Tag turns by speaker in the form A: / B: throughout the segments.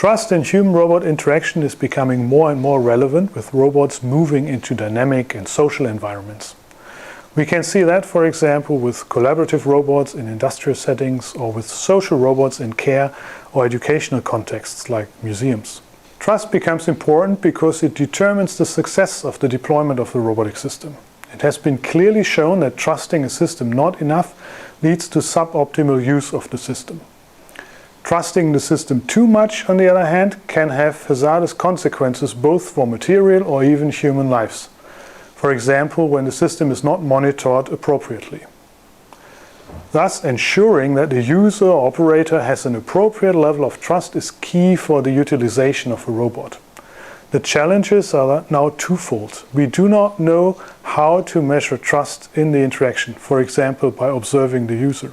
A: Trust in human-robot interaction is becoming more and more relevant with robots moving into dynamic and social environments. We can see that, for example, with collaborative robots in industrial settings or with social robots in care or educational contexts like museums. Trust becomes important because it determines the success of the deployment of the robotic system. It has been clearly shown that trusting a system not enough leads to suboptimal use of the system. Trusting the system too much, on the other hand, can have hazardous consequences both for material or even human lives. For example, when the system is not monitored appropriately. Thus, ensuring that the user or operator has an appropriate level of trust is key for the utilization of a robot. The challenges are now twofold. We do not know how to measure trust in the interaction, for example, by observing the user.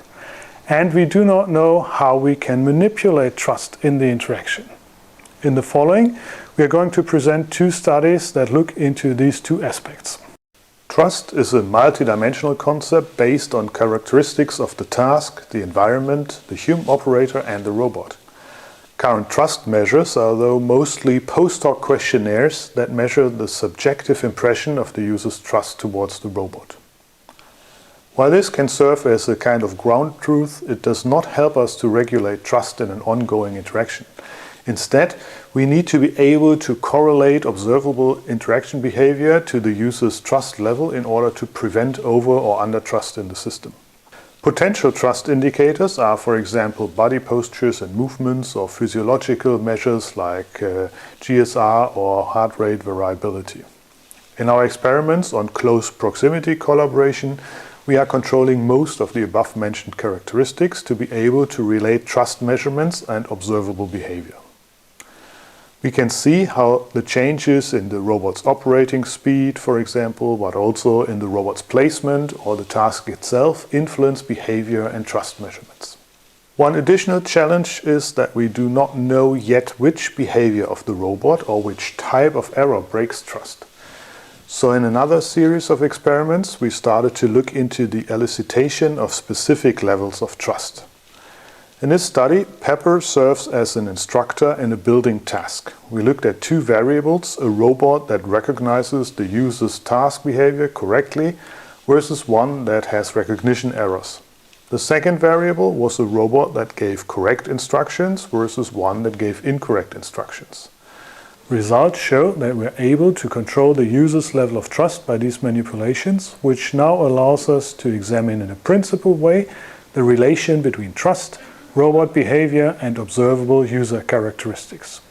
A: And we do not know how we can manipulate trust in the interaction. In the following, we are going to present two studies that look into these two aspects. Trust is a multidimensional concept based on characteristics of the task, the environment, the human operator and the robot. Current trust measures are though mostly post-hoc questionnaires that measure the subjective impression of the user's trust towards the robot. While this can serve as a kind of ground truth, it does not help us to regulate trust in an ongoing interaction. Instead, we need to be able to correlate observable interaction behavior to the user's trust level in order to prevent over or under trust in the system. Potential trust indicators are, for example, body postures and movements or physiological measures like GSR or heart rate variability. In our experiments on close proximity collaboration, we are controlling most of the above-mentioned characteristics to be able to relate trust measurements and observable behavior. We can see how the changes in the robot's operating speed, for example, but also in the robot's placement or the task itself influence behavior and trust measurements. One additional challenge is that we do not know yet which behavior of the robot or which type of error breaks trust. So in another series of experiments, we started to look into the elicitation of specific levels of trust. In this study, Pepper serves as an instructor in a building task. We looked at two variables, a robot that recognizes the user's task behavior correctly versus one that has recognition errors. The second variable was a robot that gave correct instructions versus one that gave incorrect instructions. Results show that we are able to control the user's level of trust by these manipulations, which now allows us to examine in a principled way the relation between trust, robot behavior and observable user characteristics.